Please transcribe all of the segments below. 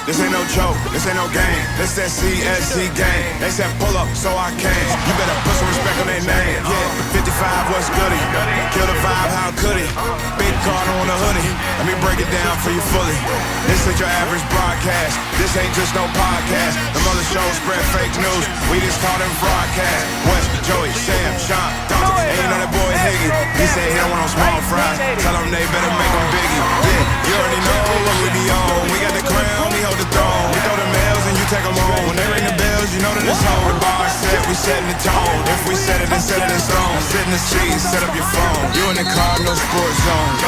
This ain't no joke, this ain't no game. This that CSZ game. They said pull up, so I came. You better put some respect on their name. Yeah, 55, what's goody? Kill the vibe, how could he? Big Cardinal on the hoodie. Let me break it down for you fully. This ain't your average broadcast. This ain't just no podcast. The mother shows spread fake news. We just call them broadcast. West, Joey, Sam, Sean, Dr. And you know that boy Higgy. He said he don't want no small fries. Tell them they better make them biggie. Yeah, you already know what we be on. We got the crown, we hold the throne. We throw them L's and you take them home. When they ring the bells, you know that it's home. The bar set, we setting the tone. If we set it, then set it in stone. Sit in the seat, set up your phone. You in the Cardinal sports zone.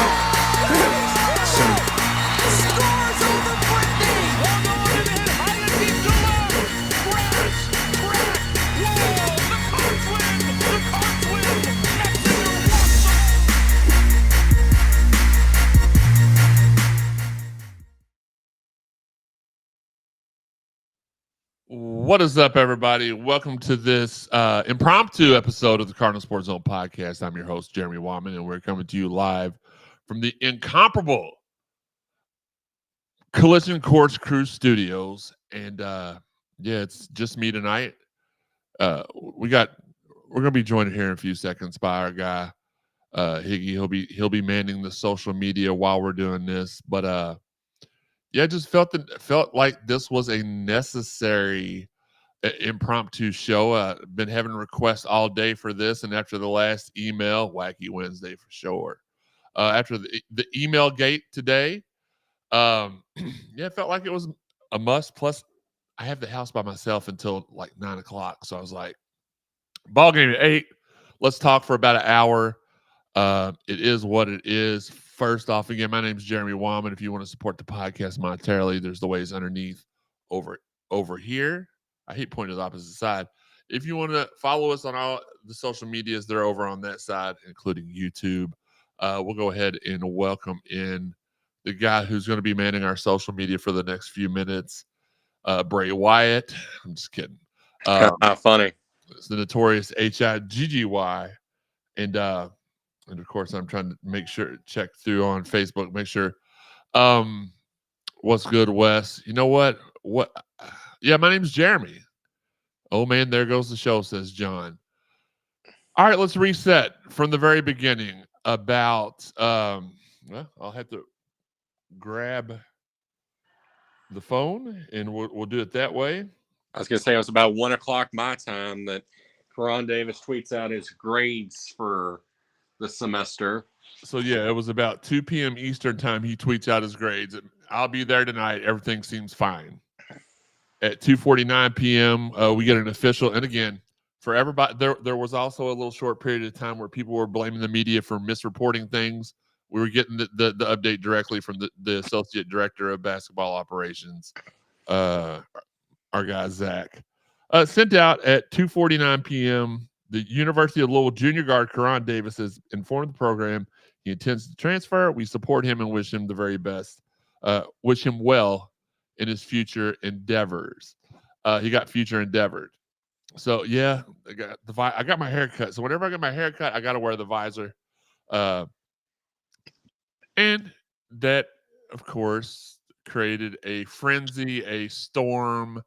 What is up, everybody? Welcome to this impromptu episode of the Cardinal Sports Zone podcast. I'm your host, Jeremy Wallman, and we're coming to you live from the incomparable Collision Course Cruise Studios. And yeah, it's just me tonight. We're gonna be joined here in a few seconds by our guy Higgy. He'll be manning the social media while we're doing this, but yeah, I just felt like this was a necessary impromptu show. Been having requests all day for this, and after the last email, Wacky Wednesday for sure. After the email gate today, yeah, it felt like it was a must. Plus, I have the house by myself until like 9 o'clock, so I was like, "Ball game at 8. Let's talk for about an hour." It is what it is. First off, again, my name is Jeremy Wallman. If you want to support the podcast monetarily, there's the ways underneath over here. I hate pointing to the opposite side. If you want to follow us on all the social medias, they're over on that side, including YouTube. We'll go ahead and welcome in the guy who's going to be manning our social media for the next few minutes, Bray Wyatt. I'm just kidding. Funny. It's the notorious Higgy. And of course, I'm trying to check through on Facebook, make sure. What's good, Wes? You know what? Yeah, my name's Jeremy. Oh man, there goes the show, says John. All right, let's reset from the very beginning about well, I'll have to grab the phone and we'll do it that way. I was gonna say it was about 1 o'clock my time that Karan Davis tweets out his grades for the semester. So yeah, it was about 2 p.m. Eastern time. He tweets out his grades. I'll be there tonight. Everything seems fine. At 2:49 p.m., we get an official. And again, for everybody, there was also a little short period of time where people were blaming the media for misreporting things. We were getting the update directly from the associate director of basketball operations, our guy Zach. Sent out at 2:49 p.m. The University of Louisville junior guard Karan Davis has informed the program he intends to transfer. We support him and wish him the very best. Wish him well in his future endeavors. He got future endeavored. So yeah, I got my hair cut. So whenever I get my hair cut, I got to wear the visor. And that, of course, created a frenzy, a storm.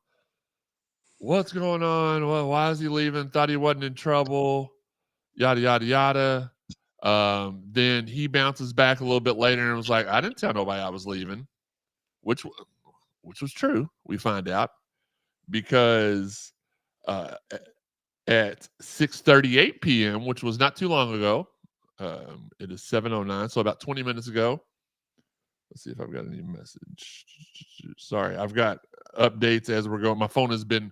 What's going on? Well, why is he leaving? Thought he wasn't in trouble. Yada, yada, yada. Then he bounces back a little bit later and was like, I didn't tell nobody I was leaving, which was true. We find out because at 6:38 p.m., which was not too long ago, it is 7:09, so about 20 minutes ago. Let's see if I've got any message. Sorry, I've got updates as we're going. My phone has been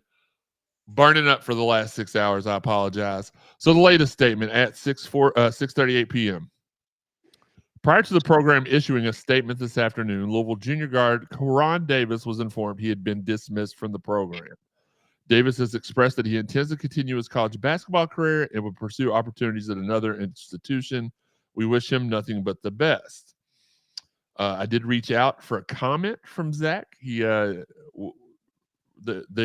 burning up for the last 6 hours. I apologize. So the latest statement at 6:38 p.m. Prior to the program issuing a statement this afternoon, Louisville junior guard Karan Davis was informed he had been dismissed from the program. Davis has expressed that he intends to continue his college basketball career and will pursue opportunities at another institution. We wish him nothing but the best. I did reach out for a comment from Zach. They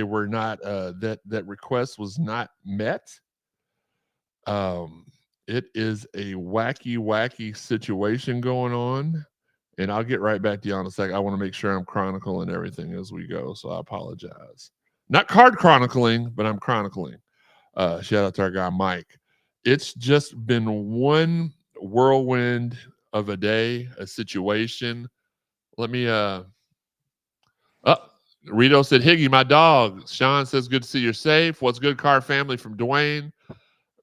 were not that request was not met. It is a wacky situation going on. And I'll get right back to you in a second. I want to make sure I'm chronicling everything as we go, so I apologize. Not card chronicling, but I'm chronicling. Shout out to our guy Mike. It's just been one whirlwind of a day, a situation. Let me Rito said, Higgy, my dog. Sean says, good to see you're safe. What's good, car family from Dwayne?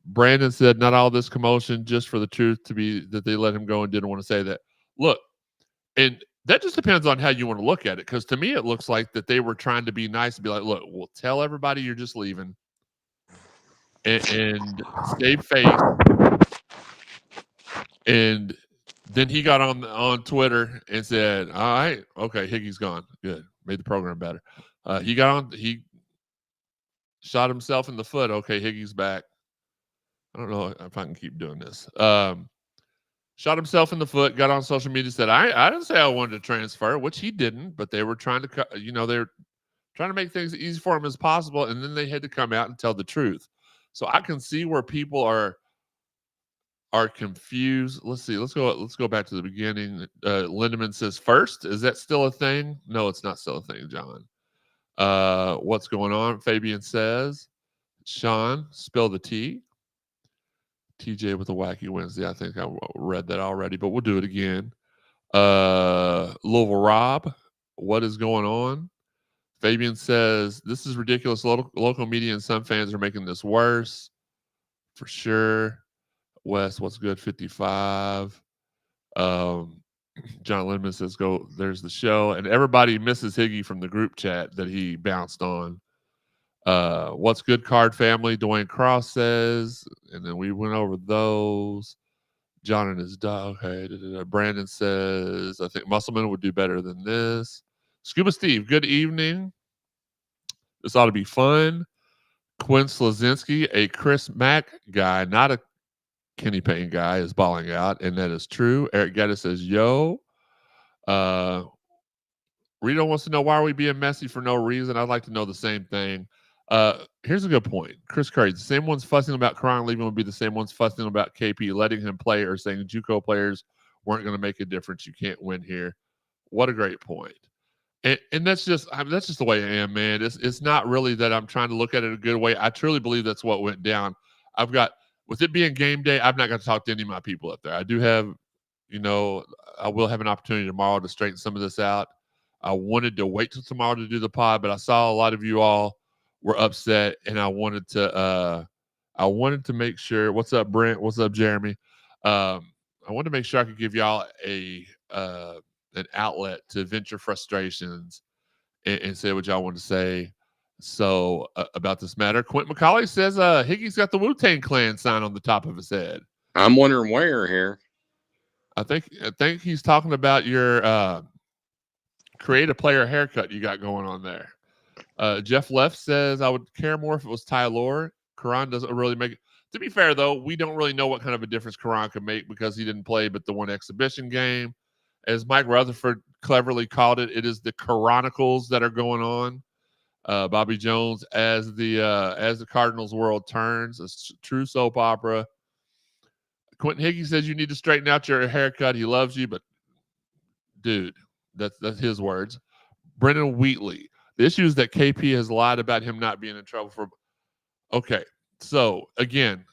Brandon said, not all this commotion just for the truth to be that they let him go and didn't want to say that. Look, and that just depends on how you want to look at it. Because to me, it looks like that they were trying to be nice and be like, look, we'll tell everybody you're just leaving and save face. And then he got on Twitter and said, all right, okay, Higgy's gone. Good. Made the program better. He shot himself in the foot. Okay, Higgy's back. I don't know if I can keep doing this. Shot himself in the foot, got on social media, said, I didn't say I wanted to transfer, which he didn't, but they were trying to, they're trying to make things easy for him as possible. And then they had to come out and tell the truth. So I can see where people are confused. Let's see. Let's go back to the beginning. Lindemann says, first, is that still a thing? No, it's not still a thing, John. What's going on? Fabian says, Sean, spill the tea. TJ with the wacky Wednesday. I think I read that already, but we'll do it again. Louisville Rob, what is going on? Fabian says, this is ridiculous. Local media and some fans are making this worse. For sure. Wes, what's good? 55. John Lindman says, go, there's the show. And everybody misses Higgy from the group chat that he bounced on. What's good, card family? Dwayne Cross says, and then we went over those. John and his dog. Okay. Brandon says, I think Musselman would do better than this. Scuba Steve, good evening. This ought to be fun. Quinn Slazinski, a Chris Mack guy, not a Kenny Payne guy, is balling out, and that is true. Eric Geddes says, yo. Rito wants to know, why are we being messy for no reason? I'd like to know the same thing. Here's a good point. Chris Curry, the same ones fussing about Koron leaving would be the same ones fussing about KP letting him play or saying JUCO players weren't going to make a difference. You can't win here. What a great point. And that's just the way I am, man. It's not really that I'm trying to look at it a good way. I truly believe that's what went down. With it being game day, I've not got to talk to any of my people up there. I do have, I will have an opportunity tomorrow to straighten some of this out. I wanted to wait till tomorrow to do the pod, but I saw a lot of you all were upset, and I wanted to make sure. What's up, Brent? What's up, Jeremy? I wanted to make sure I could give y'all an outlet to vent your frustrations and say what y'all want to say. So about this matter, Quentin McCauley says Higgy's got the Wu-Tang Clan sign on the top of his head. I'm wondering where here. I think he's talking about your creative player haircut you got going on there. Jeff Leff says, I would care more if it was Tyler. Koron doesn't really make it. To be fair, though, we don't really know what kind of a difference Koron could make because he didn't play but the one exhibition game. As Mike Rutherford cleverly called it, it is the Chronicles that are going on. Bobby Jones, as the Cardinals world turns, a true soap opera. Quentin Higgy says you need to straighten out your haircut. He loves you, but dude, that's his words. Brennan Wheatley. The issue is that KP has lied about him not being in trouble for. Okay, so again,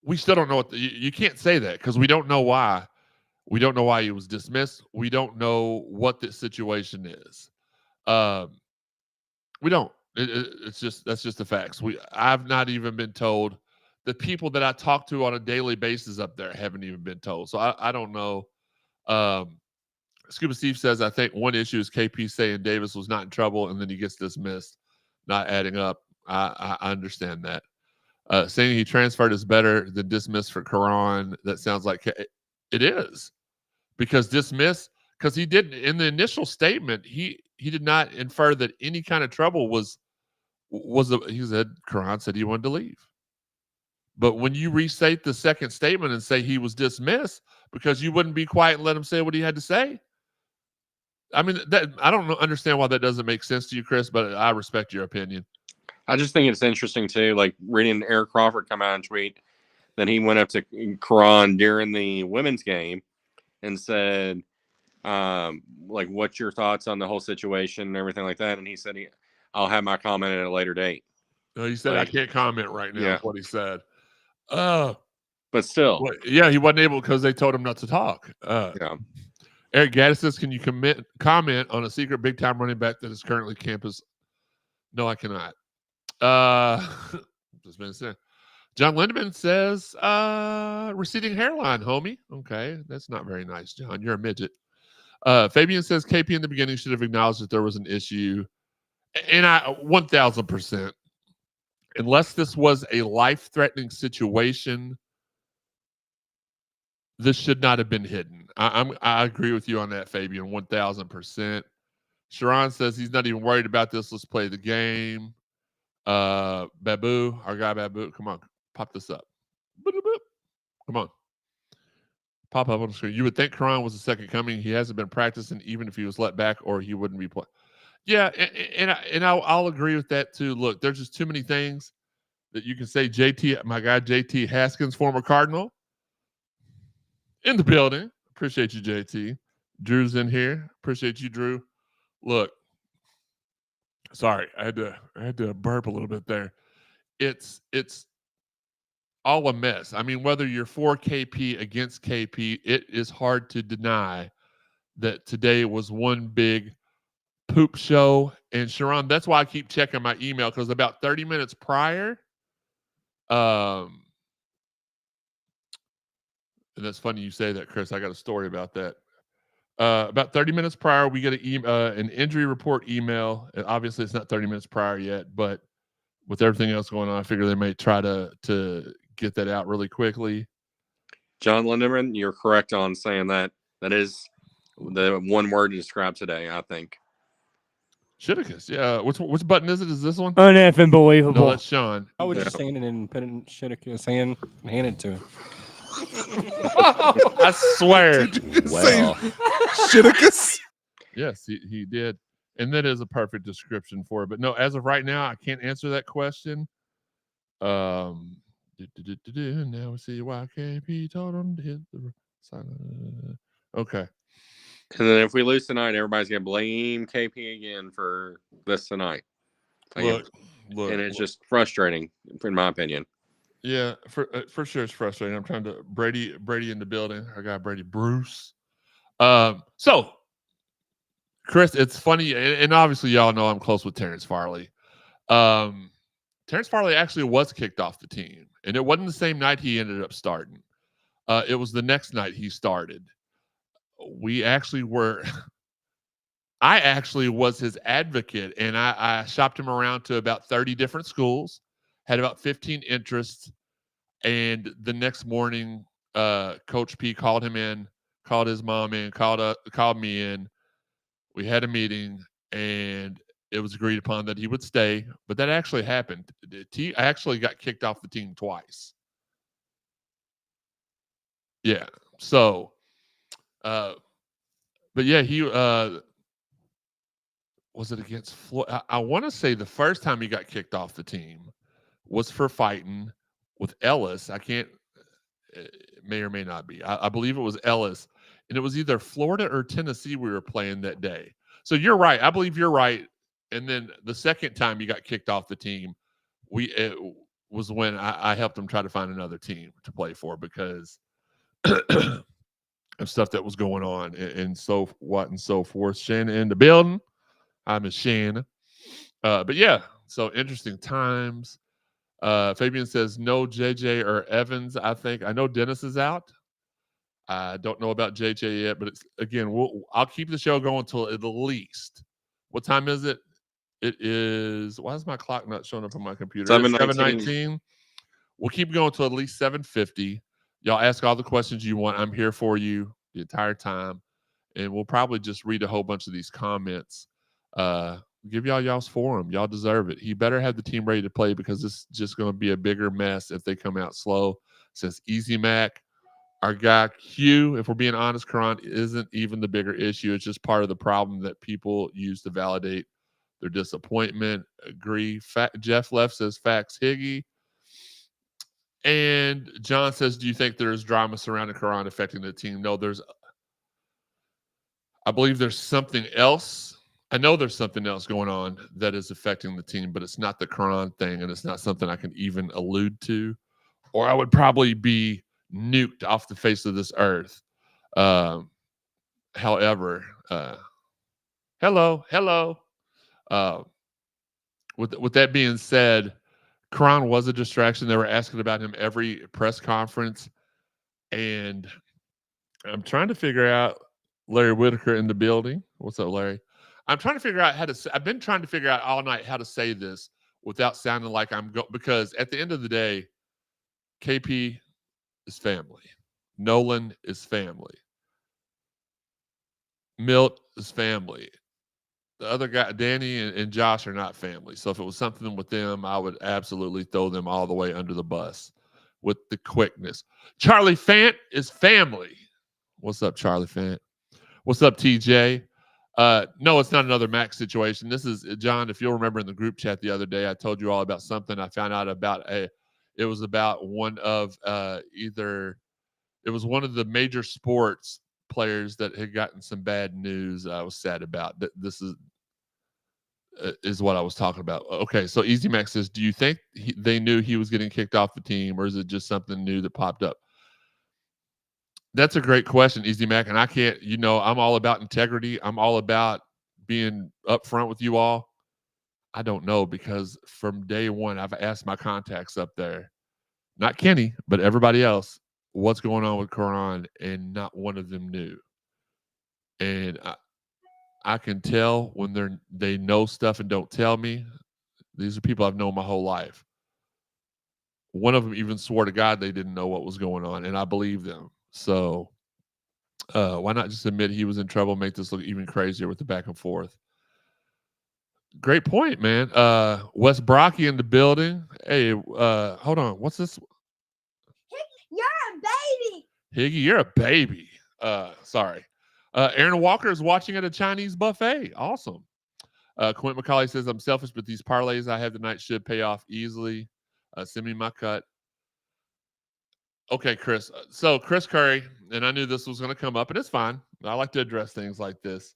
we still don't know what you can't say that because we don't know why. We don't know why he was dismissed. We don't know what the situation is. We don't. That's just the facts. I've not even been told. The people that I talk to on a daily basis up there haven't even been told. So I don't know. Scuba Steve says, I think one issue is KP saying Davis was not in trouble and then he gets dismissed, not adding up. I understand that. Saying he transferred is better than dismissed for Koron. That sounds like it is. Because dismiss, because he didn't, in the initial statement, he did not infer that any kind of trouble he said, Koron said he wanted to leave. But when you restate the second statement and say he was dismissed because you wouldn't be quiet and let him say what he had to say, I mean, I don't understand why that doesn't make sense to you, Chris, but I respect your opinion. I just think it's interesting, too, like reading Eric Crawford come out and tweet that he went up to Koron during the women's game and said, like, what's your thoughts on the whole situation and everything like that? And he said, I'll have my comment at a later date. No, he said, Like, I can't comment right now, yeah. is what he said. But still. Well, yeah, he wasn't able because they told him not to talk. Yeah. Eric Gaddis says, can you comment on a secret big-time running back that is currently campus? No, I cannot. Just been said. John Lindemann says, receding hairline, homie. Okay, that's not very nice, John. You're a midget. Fabian says, KP in the beginning should have acknowledged that there was an issue. And I 1,000%. Unless this was a life-threatening situation, this should not have been hidden. I agree with you on that, Fabian, 1,000%. Sharon says he's not even worried about this. Let's play the game. Babu, our guy Babu, come on, pop this up. Come on. Pop up on the screen. You would think Karan was the second coming. He hasn't been practicing, even if he was let back, or he wouldn't be playing. Yeah, and I'll agree with that too. Look, there's just too many things that you can say. JT, my guy JT Haskins, former Cardinal, in the building. Appreciate you, JT. Drew's in here. Appreciate you, Drew. Look, sorry, I had to burp a little bit there. It's all a mess. I mean, whether you're for KP, against KP, it is hard to deny that today was one big poop show. And Sharon, that's why I keep checking my email, because about 30 minutes prior, and that's funny you say that, Chris. I got a story about that. About 30 minutes prior, we get an injury report email. And obviously, it's not 30 minutes prior yet, but with everything else going on, I figure they may try to get that out really quickly. John Lindemann, you're correct on saying that. That is the one word to describe today, I think. Shitticus, yeah. Which button is it? Is this one? Unbelievable. No, that's Sean. I was just standing and putting Shitticus hand and handed to him. I swear. Well, Shitticus. Yes, he did. And that is a perfect description for it. But no, as of right now, I can't answer that question. Now we see why KP told him to hit the sign. Okay. And then if we lose tonight, everybody's going to blame KP again for this tonight. Look, and it's just frustrating, in my opinion. Yeah, for sure it's frustrating. I'm trying to Brady in the building. I got Brady Bruce. So Chris, it's funny, and obviously y'all know I'm close with Terrence Farley. Terrence Farley actually was kicked off the team, and it wasn't the same night he ended up starting. It was the next night he started. I actually was his advocate, and I shopped him around to about 30 different schools, had about 15 interests, and the next morning, Coach P called him in, called his mom in, called me in. We had a meeting, and it was agreed upon that he would stay, but that actually happened. He actually got kicked off the team twice. Yeah, so, but yeah, he was it against Floyd? I want to say the first time he got kicked off the team was for fighting with Ellis. I can't, it may or may not be. I believe it was Ellis, and it was either Florida or Tennessee we were playing that day. So you're right. I believe you're right. And then the second time he got kicked off the team, it was when I helped him try to find another team to play for because of stuff that was going on and so what and so forth. Shannon in the building. I'm a Shannon. But yeah, so interesting times. Fabian says no JJ or Evans. I know Dennis is out. I don't know about JJ yet, but it's again, I'll keep the show going until at least. What time is it? It is. Why is my clock not showing up on my computer? 7:19. We'll keep going until at least 7:50. Y'all ask all the questions you want. I'm here for you the entire time, and we'll probably just read a whole bunch of these comments. Give y'all's forum. Y'all deserve it. He better have the team ready to play because this is just going to be a bigger mess if they come out slow. Says Easy Mac. Our guy Q, if we're being honest, Karan isn't even the bigger issue. It's just part of the problem that people use to validate their disappointment. Agree. Jeff Left says facts, Higgy. And John says, do you think there's drama surrounding Karan affecting the team? No, there's I believe there's something else. I know there's something else going on that is affecting the team, but it's not the Koron thing, and it's not something I can even allude to, or I would probably be nuked off the face of this earth. However, hello. Uh, with that being said, Koron was a distraction. They were asking about him every press conference, and I'm trying to figure out Larry Whitaker in the building. What's up, Larry? I'm trying to figure out how to say, I've been trying to figure out all night how to say this without sounding like because at the end of the day, KP is family. Nolan is family. Milt is family. The other guy, Danny and Josh, are not family. So if it was something with them, I would absolutely throw them all the way under the bus with the quickness. Charlie Fant is family. What's up, Charlie Fant? What's up, TJ? No, it's not another Max situation. This is John. If you'll remember in the group chat the other day, I told you all about something. I found out about it was about one of it was one of the major sports players that had gotten some bad news. I was sad about that. This is what I was talking about. Okay, so Easy Max says, do you think they knew he was getting kicked off the team, or is it just something new that popped up? That's a great question, Easy Mac. And I can't, I'm all about integrity. I'm all about being upfront with you all. I don't know, because from day one, I've asked my contacts up there, not Kenny, but everybody else, what's going on with Koron, and not one of them knew. And I can tell when they know stuff and don't tell me. These are people I've known my whole life. One of them even swore to God they didn't know what was going on, and I believe them. So why not just admit he was in trouble, make this look even crazier with the back and forth? Great point, man. Wes Brocky in the building. Hey, hold on. What's this? You're a baby. Higgy, you're a baby. Sorry. Aaron Walker is watching at a Chinese buffet. Awesome. Quint McCauley says, I'm selfish, but these parlays I have tonight should pay off easily. Send me my cut. Okay, Chris. So Chris Curry, and I knew this was going to come up, and it's fine. I like to address things like this.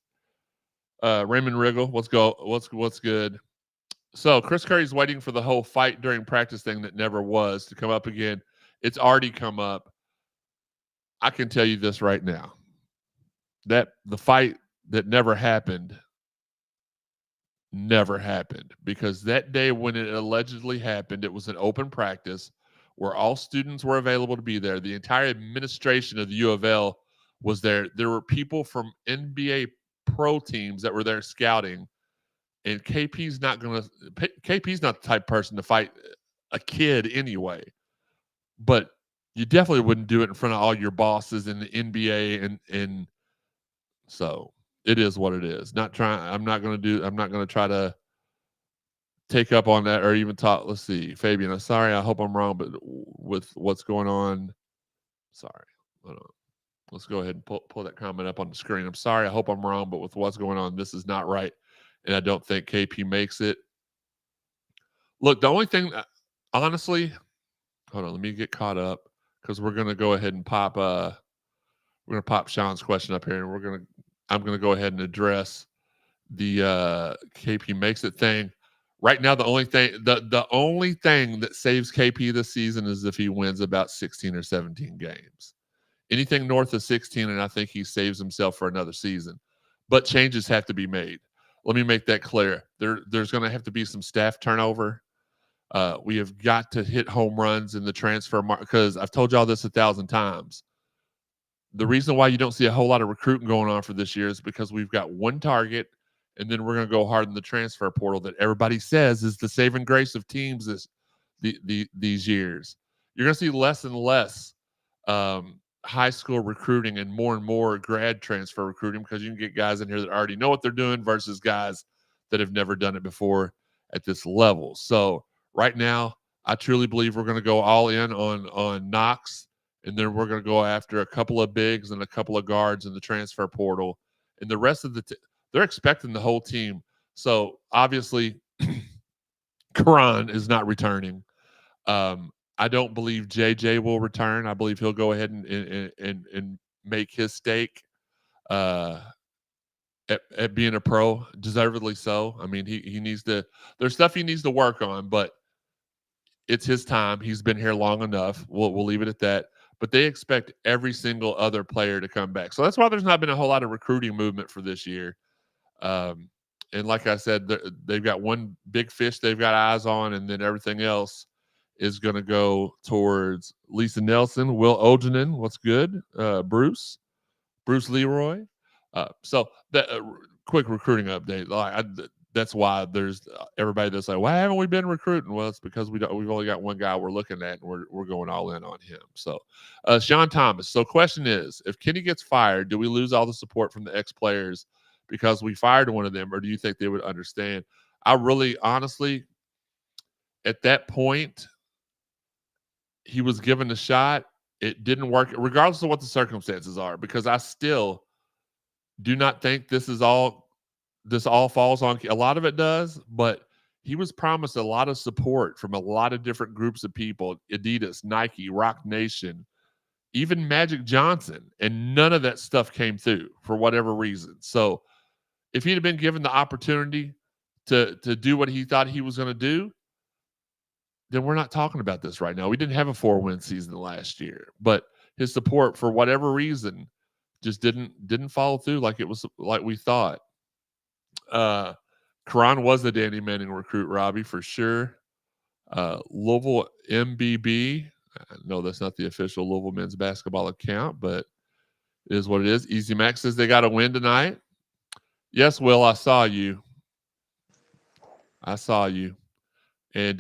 Raymond Riggle, what's good? So Chris Curry's waiting for the whole fight during practice thing that never was to come up again. It's already come up. I can tell you this right now, that the fight that never happened, because that day when it allegedly happened, it was an open practice where all students were available to be there. The entire administration of the U of L was there. There were people from NBA pro teams that were there scouting, and KP's not the type of person to fight a kid anyway. But you definitely wouldn't do it in front of all your bosses in the NBA, and so it is what it is. I'm not going to try to take up on that or even talk. Let's see, Fabian. I'm sorry. I hope I'm wrong, but with what's going on, sorry. Hold on. Let's go ahead and pull that comment up on the screen. I'm sorry. I hope I'm wrong, but with what's going on, this is not right, and I don't think KP makes it. Look, the only thing, honestly, hold on. Let me get caught up, because we're gonna go ahead and pop. We're gonna pop Sean's question up here, and I'm gonna go ahead and address the KP makes it thing. Right now, the only thing that saves KP this season is if he wins about 16 or 17 games. Anything north of 16, and I think he saves himself for another season. But changes have to be made. Let me make that clear. There's going to have to be some staff turnover. We have got to hit home runs in the transfer market, because I've told y'all this 1,000 times. The reason why you don't see a whole lot of recruiting going on for this year is because we've got one target, and then we're going to go hard in the transfer portal that everybody says is the saving grace of teams these years. You're going to see less and less high school recruiting and more grad transfer recruiting, because you can get guys in here that already know what they're doing versus guys that have never done it before at this level. So right now, I truly believe we're going to go all in on Knox, and then we're going to go after a couple of bigs and a couple of guards in the transfer portal, and the rest of they're expecting the whole team. So obviously, Koron is not returning. I don't believe JJ will return. I believe he'll go ahead and make his stake. at being a pro, deservedly so. I mean, he needs to. There's stuff he needs to work on, but it's his time. He's been here long enough. We'll leave it at that. But they expect every single other player to come back, so that's why there's not been a whole lot of recruiting movement for this year. And like I said, they've got one big fish they've got eyes on, and then everything else is going to go towards Lisa Nelson, Will Ogenin, what's good, Bruce Leroy. So that quick recruiting update. That's why there's everybody that's like, why haven't we been recruiting? Well, it's because we've only got one guy we're looking at, and we're going all in on him. So, Sean Thomas. So, question is, if Kenny gets fired, do we lose all the support from the ex-players because we fired one of them, or do you think they would understand? I really, honestly, at that point, he was given a shot. It didn't work, regardless of what the circumstances are, because I still do not think this all falls on. A lot of it does, but he was promised a lot of support from a lot of different groups of people: Adidas, Nike, Rock Nation, even Magic Johnson, and none of that stuff came through for whatever reason. So if he'd have been given the opportunity to do what he thought he was going to do, then we're not talking about this right now. We didn't have a 4-win season last year, but his support, for whatever reason, just didn't follow through like we thought. Karan was the Danny Manning recruit, Robbie, for sure. Louisville MBB. No, that's not the official Louisville men's basketball account, but it is what it is. Easy Max says they got to win tonight. Yes, Will, I saw you. And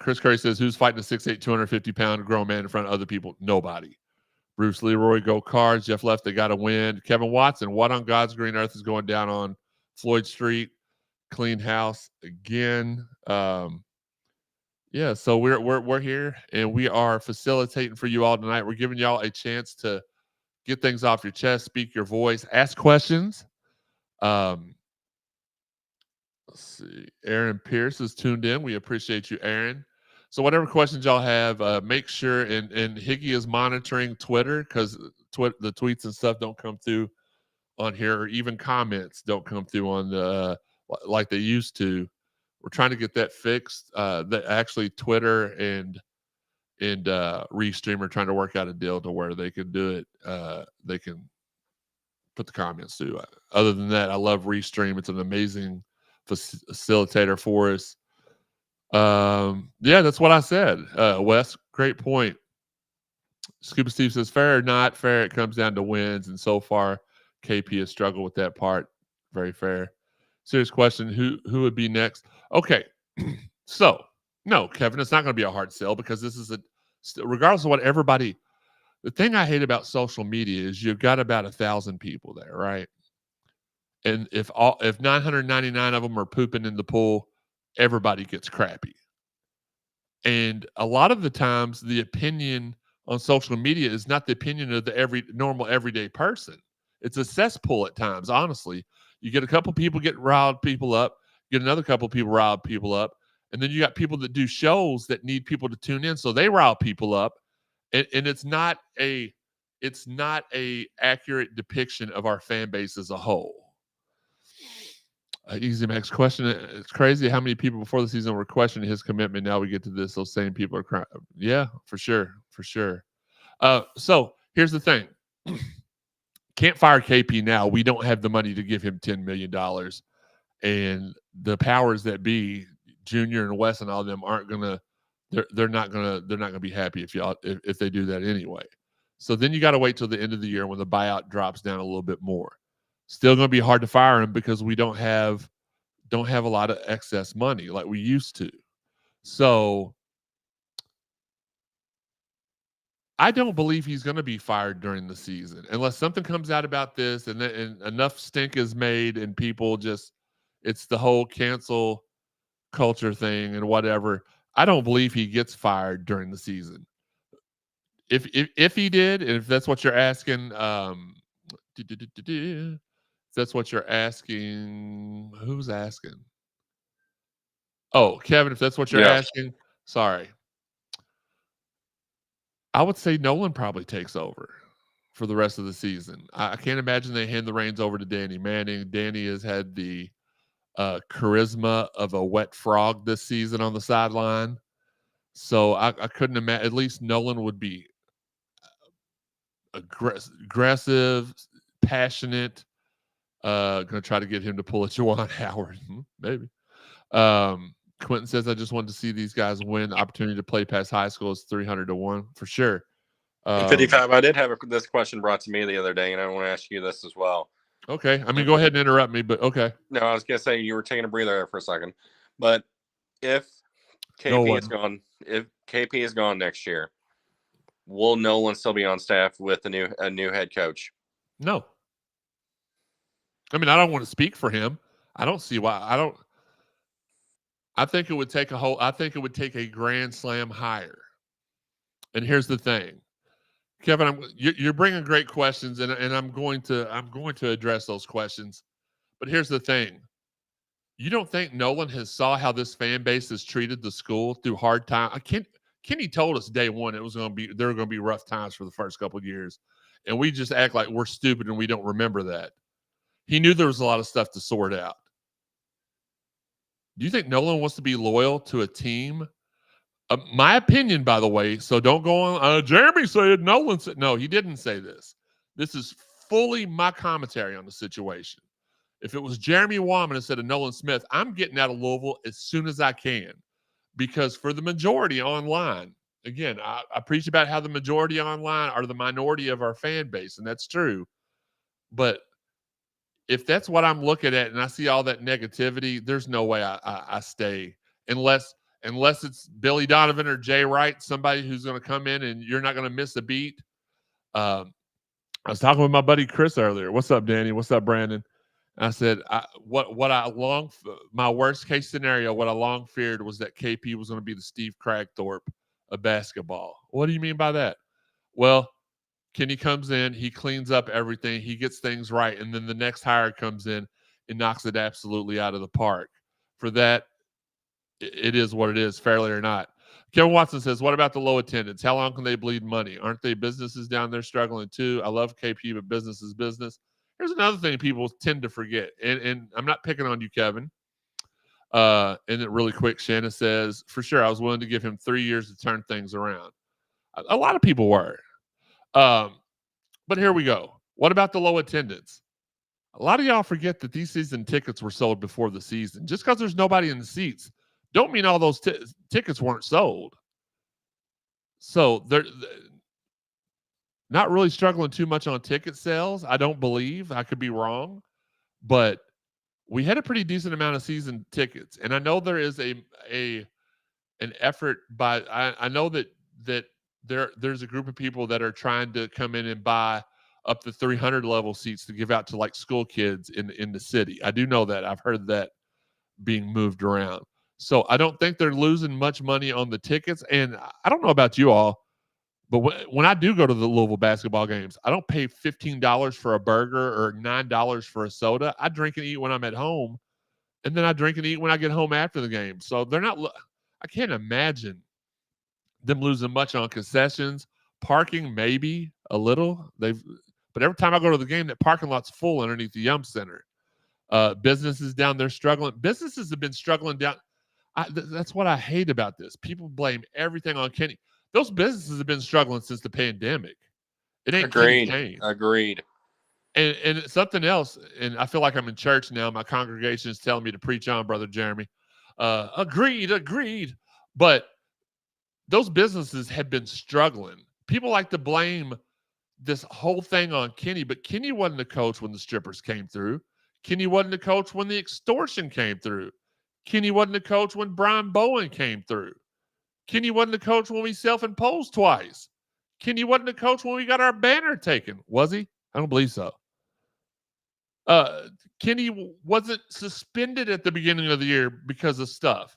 Chris Curry says, who's fighting a 6'8", 250-pound grown man in front of other people? Nobody. Bruce Leroy, go Cards. Jeff Left, they got to win. Kevin Watson, what on God's green earth is going down on Floyd Street? Clean house again. Yeah, so we're here, and we are facilitating for you all tonight. We're giving y'all a chance to get things off your chest, speak your voice, ask questions. Let's see. Aaron Pierce is tuned in. We appreciate you, Aaron. So whatever questions y'all have, make sure, and Higgy is monitoring Twitter, because the tweets and stuff don't come through on here, or even comments don't come through on the like they used to. We're trying to get that fixed. That actually Twitter and Restream are trying to work out a deal to where they can do it. They can put the comments through. Other than that, I love Restream. It's an amazing facilitator for us. Yeah, that's what I said. Wes, great point. Scuba Steve says, fair or not fair, it comes down to wins, and so far KP has struggled with that part. Very fair. Serious question, who would be next? Okay. So no, Kevin, it's not going to be a hard sell, because this is regardless of what everybody. The thing I hate about social media is you've got about 1,000 people there, right? And if 999 of them are pooping in the pool, everybody gets crappy. And a lot of the times, the opinion on social media is not the opinion of the normal everyday person. It's a cesspool at times, honestly. You get a couple people get riled people up, get another couple people riled people up, and then you got people that do shows that need people to tune in, so they rile people up, and it's not a accurate depiction of our fan base as a whole. Easy Max question. It's crazy how many people before the season were questioning his commitment. Now we get to this, those same people are crying. Yeah, for sure. So here's the thing. Can't fire KP now. We don't have the money to give him $10 million. And the powers that be, Junior and Wes and all of them, aren't gonna. They're not gonna be happy if they do that anyway. So then you got to wait till the end of the year when the buyout drops down a little bit more. Still going to be hard to fire him because we don't have a lot of excess money like we used to. So I don't believe he's going to be fired during the season unless something comes out about this and enough stink is made and people it's the whole cancel culture thing and whatever. I don't believe he gets fired during the season. If he did, and if that's what you're asking, if that's what you're asking, who's asking? Oh, Kevin, if that's what you're asking, sorry. I would say Nolan probably takes over for the rest of the season. I can't imagine they hand the reins over to Danny Manning. Danny has had the charisma of a wet frog this season on the sideline. So I couldn't imagine. At least Nolan would be aggressive, passionate. Going to try to get him to pull a Juwan Howard, maybe. Quentin says, I just wanted to see these guys win. The opportunity to play past high school is 300-1 for sure. 55. I did have this question brought to me the other day, and I want to ask you this as well. Okay. I mean, go ahead and interrupt me, but okay. No, I was going to say you were taking a breather there for a second. But if KP is gone, next year, will Nolan still be on staff with a new head coach? No. I mean, I don't want to speak for him. I don't see why. I think it would take a grand slam hire. And here's the thing, Kevin, you're bringing great questions, and I'm going to address those questions. But here's the thing: you don't think Nolan has saw how this fan base has treated the school through hard times? Kenny told us day one there were going to be rough times for the first couple of years, and we just act like we're stupid and we don't remember that. He knew there was a lot of stuff to sort out. Do you think Nolan wants to be loyal to a team? My opinion, by the way, so don't go on. Jeremy said, Nolan said. No, he didn't say this. This is fully my commentary on the situation. If it was Jeremy Wallman instead of Nolan Smith, I'm getting out of Louisville as soon as I can. Because for the majority online, again, I preach about how the majority online are the minority of our fan base, and that's true. But if that's what I'm looking at and I see all that negativity, there's no way I stay unless it's Billy Donovan or Jay Wright, somebody who's going to come in and you're not going to miss a beat. I was talking with my buddy Chris earlier. What's up, Danny? What's up, Brandon? And I said, my worst case scenario, what I long feared was that KP was going to be the Steve Cragthorpe of basketball. What do you mean by that? Well, Kenny comes in, he cleans up everything, he gets things right, and then the next hire comes in and knocks it absolutely out of the park. For that, it is what it is, fairly or not. Kevin Watson says, what about the low attendance? How long can they bleed money? Aren't they businesses down there struggling too? I love KP, but business is business. Here's another thing people tend to forget, and I'm not picking on you, Kevin. And then really quick, Shanna says, for sure, I was willing to give him 3 years to turn things around. A lot of people were. But here we go. What about the low attendance? A lot of y'all forget that these season tickets were sold before the season. Just because there's nobody in the seats don't mean all those tickets weren't sold. So they're not really struggling too much on ticket sales. I don't believe. I could be wrong. But we had a pretty decent amount of season tickets. And I know there is an effort by I know that there's a group of people that are trying to come in and buy up to 300 level seats to give out to like school kids in the city. I do know that. I've heard that being moved around. So I don't think they're losing much money on the tickets. And I don't know about you all, but when I do go to the Louisville basketball games, I don't pay $15 for a burger or $9 for a soda. I drink and eat when I'm at home, and then I drink and eat when I get home after the game. So they're not. I can't imagine them losing much on concessions, parking maybe a little. But every time I go to the game, that parking lot's full underneath the Yum Center. Businesses down there struggling. Businesses have been struggling down. That's what I hate about this. People blame everything on Kenny. Those businesses have been struggling since the pandemic. It ain't Agreed. Kenny Kane. Agreed. And it's something else. And I feel like I'm in church now. My congregation is telling me to preach on, Brother Jeremy. Agreed. But those businesses have been struggling. People like to blame this whole thing on Kenny, but Kenny wasn't the coach when the strippers came through. Kenny wasn't the coach when the extortion came through. Kenny wasn't the coach when Brian Bowen came through. Kenny wasn't the coach when we self-imposed twice. Kenny wasn't the coach when we got our banner taken. Was he? I don't believe so. Kenny wasn't suspended at the beginning of the year because of stuff.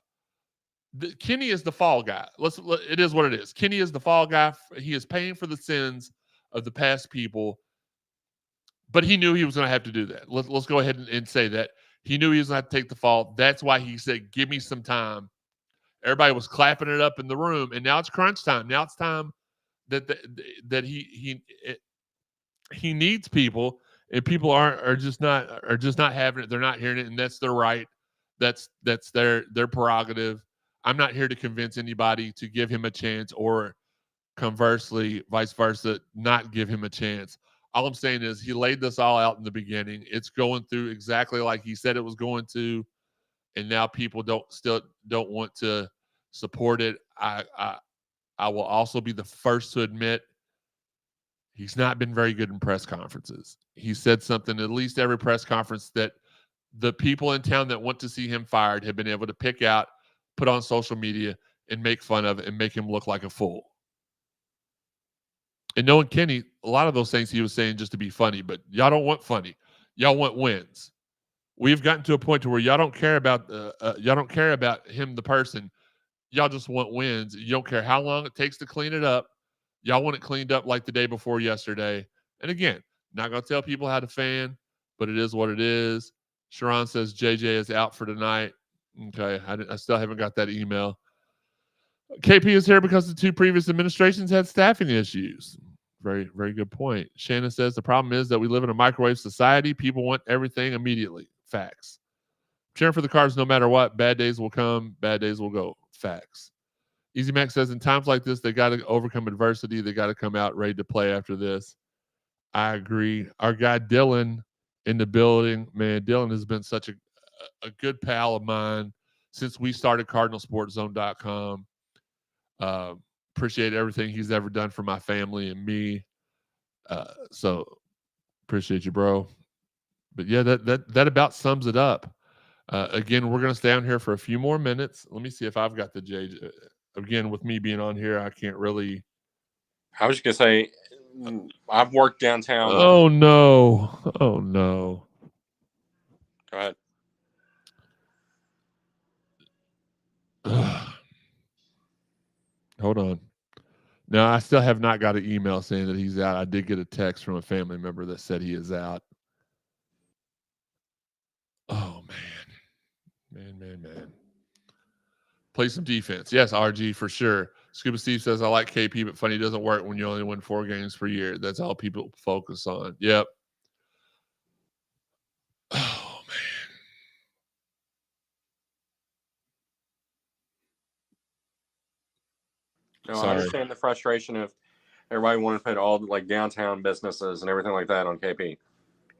Kenny is the fall guy. It is what it is. Kenny is the fall guy. He is paying for the sins of the past people, but he knew he was going to have to do that. Let's go ahead and say that. He knew he was going to have to take the fall. That's why he said, give me some time. Everybody was clapping it up in the room, and now it's crunch time. Now it's time that he needs people, and people are just not having it. They're not hearing it, and that's their right. That's their prerogative. I'm not here to convince anybody to give him a chance, or conversely, vice versa, not give him a chance. All I'm saying is he laid this all out in the beginning. It's going through exactly like he said it was going to, and now people don't want to support it. I will also be the first to admit he's not been very good in press conferences. He said something at least every press conference that the people in town that want to see him fired have been able to pick out, put on social media, and make fun of it and make him look like a fool. And knowing Kenny, a lot of those things he was saying just to be funny, but y'all don't want funny. Y'all want wins. We've gotten to a point to where y'all don't care about him, the person. Y'all just want wins. You don't care how long it takes to clean it up. Y'all want it cleaned up like the day before yesterday. And again, not going to tell people how to fan, but it is what it is. Sharon says JJ is out for tonight. Okay, I still haven't got that email. KP is here because the two previous administrations had staffing issues. Very, very good point. Shannon says the problem is that we live in a microwave society. People want everything immediately. Facts. Cheering for the Cards no matter what. Bad days will come. Bad days will go. Facts. Easy Mac says in times like this, they got to overcome adversity. They got to come out ready to play after this. I agree. Our guy Dylan in the building. Man, Dylan has been such a good pal of mine since we started CardinalSportsZone.com. Appreciate everything he's ever done for my family and me. So appreciate you, bro. But yeah, that about sums it up. Again, we're going to stay on here for a few more minutes. Let me see if I've got the J. Again, with me being on here, I can't really. I was just going to say, I've worked downtown. Oh, no. Oh, no. Go ahead. Hold on. No, I still have not got an email saying that he's out. I did get a text from a family member that said he is out. Oh, man. Play some defense. Yes, RG, for sure. Scuba Steve says, I like KP, but funny doesn't work when you only win 4 games per year. That's all people focus on. Yep. Oh, No, Sorry. I understand the frustration of everybody wanting to put all the like downtown businesses and everything like that on KP.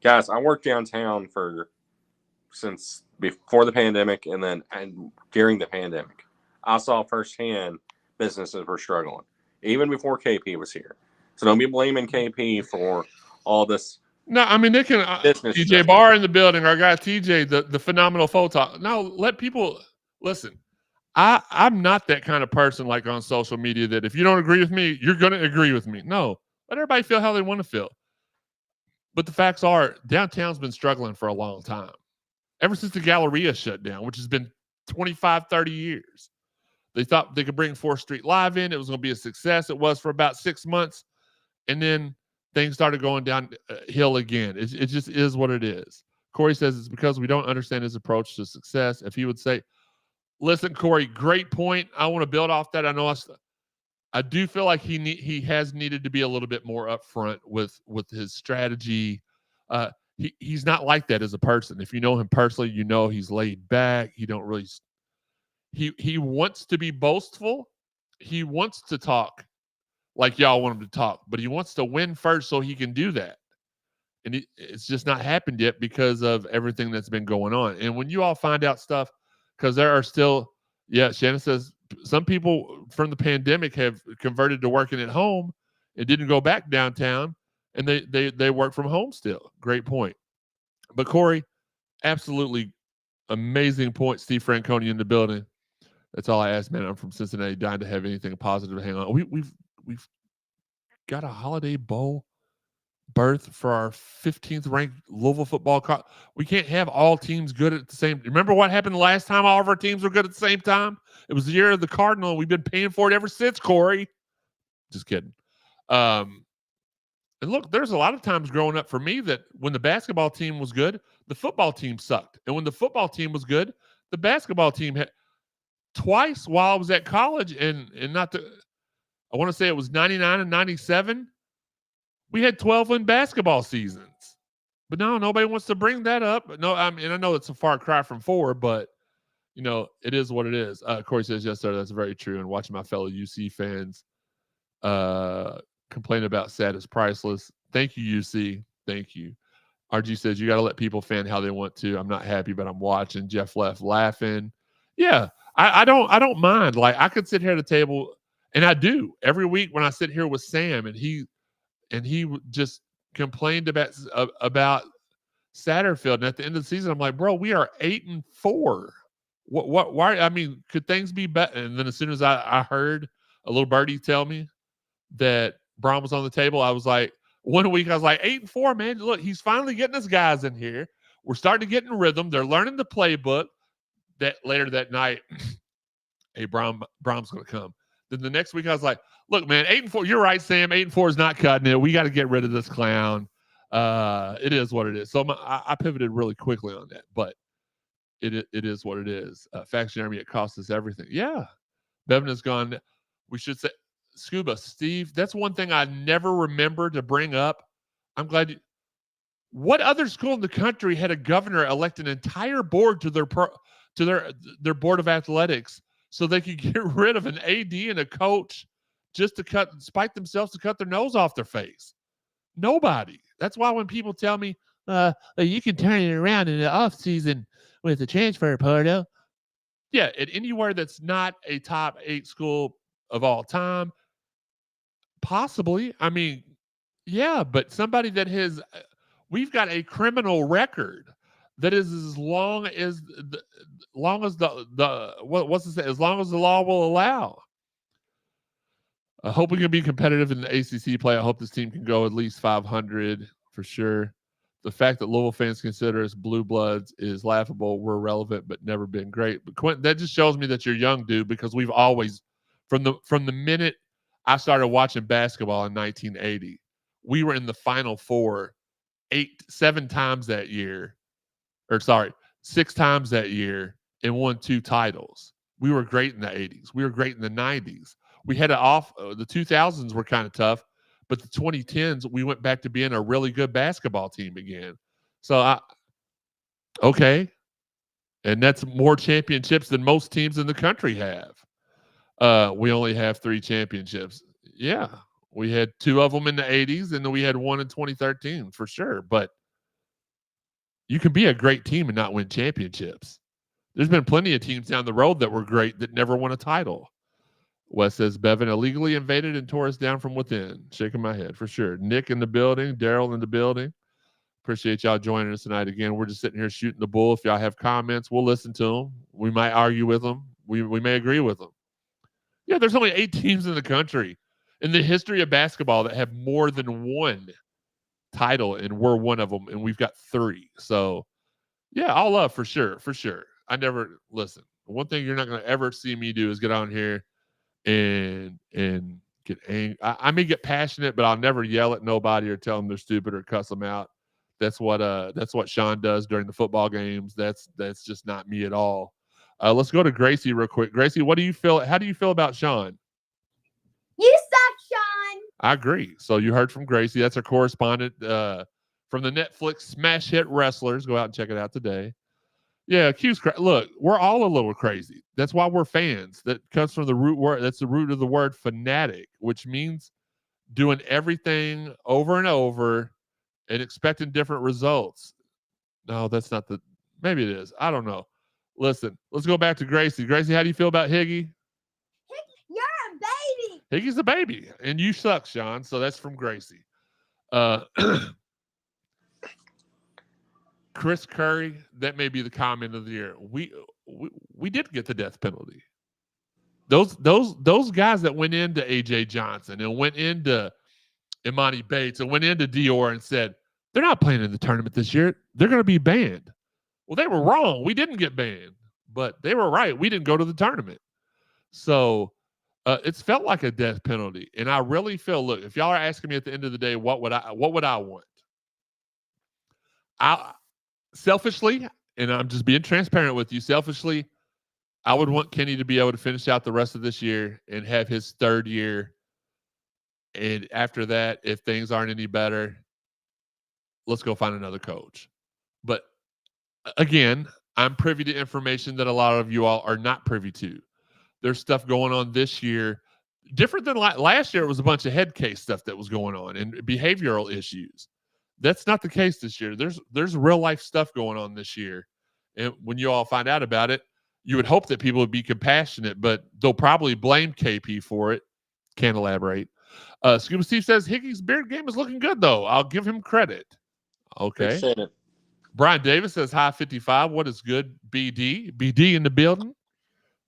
Guys, I worked downtown since before the pandemic and during the pandemic. I saw firsthand businesses were struggling, even before KP was here. So don't be blaming KP for all this. No, I mean, they can. TJ Barr in the building, our guy TJ, the phenomenal photo. No, let people listen. I'm not that kind of person like on social media that if you don't agree with me, you're going to agree with me. No, let everybody feel how they want to feel. But the facts are downtown's been struggling for a long time. Ever since the Galleria shut down, which has been 25, 30 years. They thought they could bring 4th Street Live in. It was going to be a success. It was for about 6 months. And then things started going downhill again. It just is what it is. Corey says it's because we don't understand his approach to success. If he would say, listen, Corey, great point. I want to build off that. I know I do feel like he has needed to be a little bit more upfront with his strategy. He's not like that as a person. If you know him personally, you know he's laid back. He don't really. He wants to be boastful. He wants to talk like y'all want him to talk, but he wants to win first so he can do that. And it's just not happened yet because of everything that's been going on. And when you all find out stuff, because there are still, Shannon says some people from the pandemic have converted to working at home and didn't go back downtown, and they work from home still. Great point. But Corey, absolutely amazing point. Steve Franconi in the building. That's all I ask, man. I'm from Cincinnati, dying to have anything positive to hang on. We've got a Holiday Bowl berth for our 15th ranked Louisville football. We can't have all teams good at the same. Remember what happened the last time all of our teams were good at the same time? It was the year of the Cardinal. We've been paying for it ever since, Corey. Just kidding. And look, there's a lot of times growing up for me that when the basketball team was good, the football team sucked. And when the football team was good, the basketball team had twice while I was at college, and not the, I want to say it was 99 and 97. We had 12-win basketball seasons. But no, nobody wants to bring that up. No, I mean, I know it's a far cry from 4, but, it is what it is. Corey says, yes, sir, that's very true. And watching my fellow UC fans complain about sad is priceless. Thank you, UC. Thank you. RG says, you got to let people fan how they want to. I'm not happy, but I'm watching. Jeff left laughing. Yeah, I don't mind. Like, I could sit here at a table, and I do every week when I sit here with Sam, and he just complained about Satterfield. And at the end of the season, I'm like, bro, we are 8-4. Why? I mean, could things be better? And then as soon as I heard a little birdie tell me that Braun was on the table, I was like, one week I was like, 8-4, man. Look, he's finally getting his guys in here. We're starting to get in rhythm. They're learning the playbook. That later that night, hey, Braun's going to come. Then the next week I was like, look, man, 8-4. You're right, Sam. 8-4 is not cutting it. We got to get rid of this clown. It is what it is. So I pivoted really quickly on that, but it is what it is. Facts, Jeremy, it costs us everything. Yeah. Bevan has gone. We should say, Scuba, Steve, that's one thing I never remember to bring up. I'm glad what other school in the country had a governor elect an entire board to their board of athletics so they could get rid of an AD and a coach just to spite themselves to cut their nose off their face? Nobody. That's why when people tell me, you can turn it around in the off season with the transfer portal. Yeah, at anywhere that's not a top 8 school of all time, possibly. I mean, yeah, but somebody that has, we've got a criminal record that is as long as the law will allow. I hope we can be competitive in the ACC play. I hope this team can go at least 500 for sure. The fact that Louisville fans consider us blue bloods is laughable. We're relevant, but never been great. But Quentin, that just shows me that you're young, dude, because we've always, from the minute I started watching basketball in 1980, we were in the Final Four 6 times that year, and won 2 titles. We were great in the 80s. We were great in the 90s. We had the 2000s were kind of tough, but the 2010s, we went back to being a really good basketball team again. So, okay. And that's more championships than most teams in the country have. We only have 3 championships. Yeah. We had 2 of them in the 80s, and then we had 1 in 2013 for sure. But you can be a great team and not win championships. There's been plenty of teams down the road that were great that never won a title. Wes says, Bevan illegally invaded and tore us down from within. Shaking my head for sure. Nick in the building. Daryl in the building. Appreciate y'all joining us tonight again. We're just sitting here shooting the bull. If y'all have comments, we'll listen to them. We might argue with them. We may agree with them. Yeah, there's only 8 teams in the country in the history of basketball that have more than 1 title, and we're one of them, and we've got 3. So, yeah, all love for sure, for sure. I never listen. One thing you're not going to ever see me do is get on here and get angry. I may get passionate, but I'll never yell at nobody or tell them they're stupid or cuss them out. That's what Sean does during the football games. That's just not me at all. Let's go to Gracie real quick. Gracie, how do you feel about Sean? You suck, Sean. I agree. So you heard from Gracie. That's our correspondent from the Netflix smash hit Wrestlers. Go out and check it out today. Yeah, Q's look, we're all a little crazy. That's why we're fans. That comes from the root word. That's the root of the word fanatic, which means doing everything over and over and expecting different results. No, that's not maybe it is. I don't know. Listen, let's go back to Gracie. Gracie, how do you feel about Higgy? You're a baby. Higgy's a baby, and you suck, Sean. So that's from Gracie. Chris Curry, that may be the comment of the year. We did get the death penalty. Those guys that went into AJ Johnson and went into Imani Bates and went into Dior and said they're not playing in the tournament this year, they're going to be banned. Well, they were wrong. We didn't get banned, but they were right. We didn't go to the tournament. So it's felt like a death penalty, and I really feel. Look, if y'all are asking me at the end of the day, what would I want? Selfishly, and I'm just being transparent with you, selfishly, I would want Kenny to be able to finish out the rest of this year and have his 3rd year And after that, if things aren't any better, let's go find another coach. But again, I'm privy to information that a lot of you all are not privy to. There's stuff going on this year, different than last year. It was a bunch of head case stuff that was going on and behavioral issues. That's not the case this year. There's real life stuff going on this year. And when you all find out about it, you would hope that people would be compassionate, but they'll probably blame KP for it. Can't elaborate. Scuba Steve says Higgy's beard game is looking good, though. I'll give him credit. Okay. Appreciate it. Brian Davis says hi 55. What is good? BD in the building.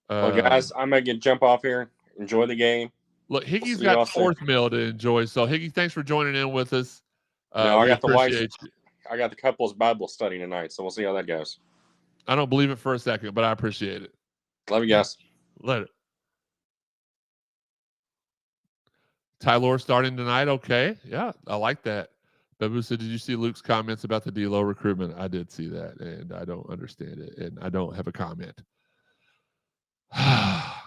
Well, guys, I'm gonna jump off here. Enjoy the game. Look, Higgy's got fourth meal to enjoy. So Higgy, thanks for joining in with us. No, I got the wife. I got the couple's Bible study tonight, so we'll see how that goes. I don't believe it for a second, but I appreciate it. Love you guys. Later. Tylor starting tonight. Okay. Yeah, I like that. Babu said, did you see Luke's comments about the D-Lo recruitment? I did see that, and I don't understand it, and I don't have a comment. I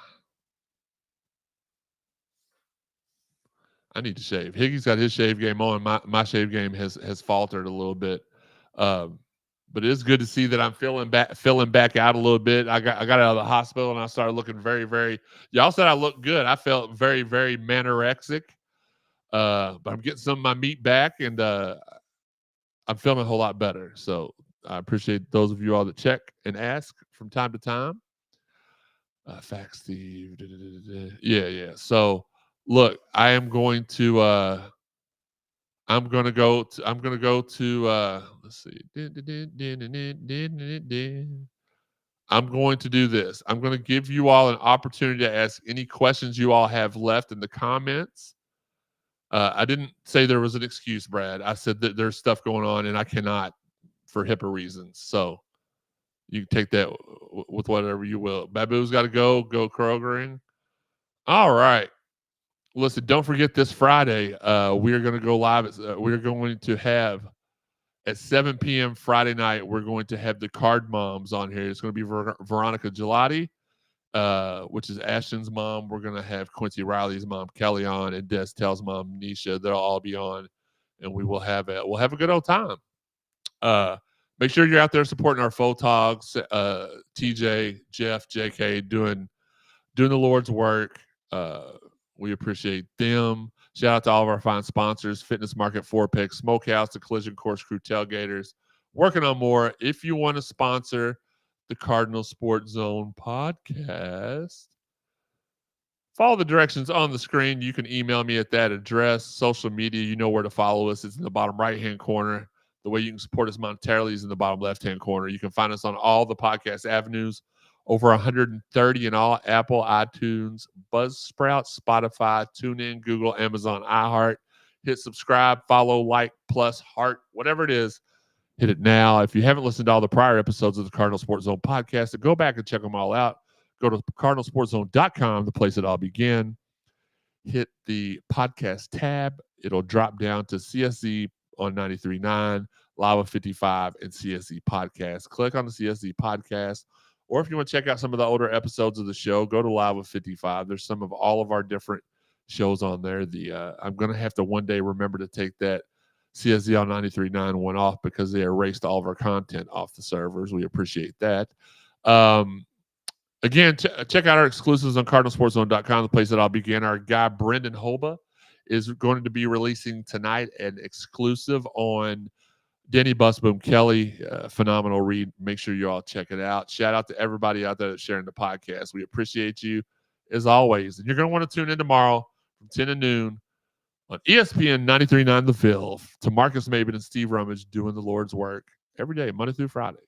need to shave. Higgy's got his shave game on. My shave game has faltered a little bit. But it is good to see that I'm filling back out a little bit. I got out of the hospital and I started looking very, very. Y'all said I looked good. I felt very, very manorexic. But I'm getting some of my meat back, and I'm feeling a whole lot better. So I appreciate those of you all that check and ask from time to time. Facts, Steve. Yeah. So look, I am going to. I'm gonna go to let's see. I'm going to do this. I'm going to give you all an opportunity to ask any questions you all have left in the comments. I didn't say there was an excuse, Brad. I said that there's stuff going on and I cannot for HIPAA reasons. So you can take that with whatever you will. Babu's got to go Kroger. All right. Listen, don't forget this Friday, we are going to go live. We're going to have at 7 p.m. Friday night, we're going to have the Card Moms on here. It's going to be Veronica Gelati, which is Ashton's mom. We're going to have Quincy Riley's mom, Kelly, on, and Des Tell's mom, Nisha. They'll all be on, and we'll have a good old time. Make sure you're out there supporting our photogs, TJ, Jeff, JK, doing the Lord's work. We appreciate them. Shout out to all of our fine sponsors, Fitness Market, 4Pick, Smokehouse, the Collision Course Crew, Tailgaters. Working on more. If you want to sponsor the Cardinal Sports Zone podcast, follow the directions on the screen. You can email me at that address. Social media, you know where to follow us. It's in the bottom right-hand corner. The way you can support us monetarily is in the bottom left-hand corner. You can find us on all the podcast avenues. Over 130 in all: Apple, iTunes, Buzzsprout, Spotify, TuneIn, Google, Amazon, iHeart. Hit subscribe, follow, like, plus, heart, whatever it is. Hit it now. If you haven't listened to all the prior episodes of the Cardinal Sports Zone podcast, go back and check them all out. Go to cardinalsportszone.com, the place it all began. Hit the podcast tab. It'll drop down to CSZ on 93.9, Lava 55, and CSZ Podcast. Click on the CSZ Podcast. Or if you want to check out some of the older episodes of the show, go to Live with 55. There's some of all of our different shows on there. I'm going to have to one day remember to take that CSZ on 93.9 one off because they erased all of our content off the servers. We appreciate that. Again, check out our exclusives on cardinalsportszone.com, the place that I'll begin. Our guy, Brendan Holba, is going to be releasing tonight an exclusive on Denny Busboom Kelly, phenomenal read. Make sure you all check it out. Shout out to everybody out there that's sharing the podcast. We appreciate you as always. And you're going to want to tune in tomorrow from 10 to noon on ESPN 93.9 The Ville to Marcus Maben and Steve Rummage doing the Lord's work every day, Monday through Friday.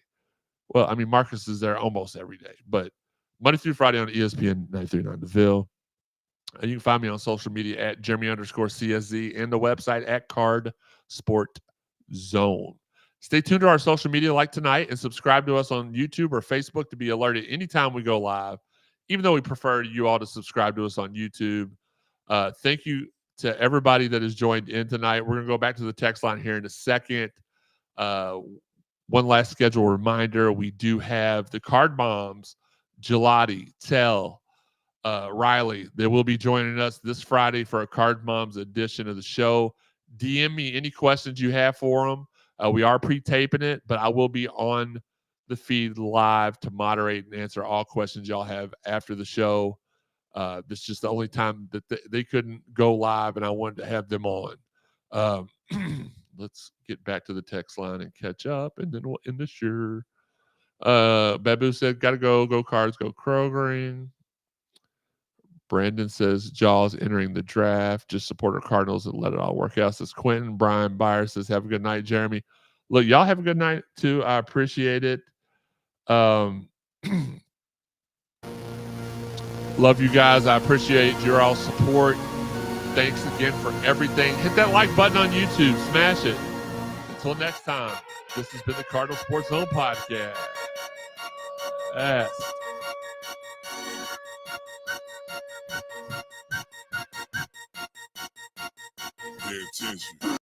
Well, I mean, Marcus is there almost every day, but Monday through Friday on ESPN 93.9 The Ville. And you can find me on social media at Jeremy_CSZ and the website at Card Sport Zone. Stay tuned to our social media like tonight and subscribe to us on YouTube or Facebook to be alerted anytime we go live, even though we prefer you all to subscribe to us on YouTube. Thank you to everybody that has joined in tonight. We're going to go back to the text line here in a second. One last schedule reminder. We do have the Card Moms, Gelati, Tell, Riley. They will be joining us this Friday for a Card Moms edition of the show. DM me any questions you have for them. We are pre-taping it, but I will be on the feed live to moderate and answer all questions y'all have after the show. This is just the only time that they couldn't go live, and I wanted to have them on. Let's get back to the text line and catch up, and then we'll end the show. Babu said, gotta go Cards, go Krogering. Brandon says, Jaws entering the draft. Just support our Cardinals and let it all work out. Says Quentin. Brian Byer says, have a good night, Jeremy. Look, y'all have a good night, too. I appreciate it. Love you guys. I appreciate your all support. Thanks again for everything. Hit that like button on YouTube. Smash it. Until next time, this has been the Cardinal Sports Zone Podcast. Yes. Pay attention.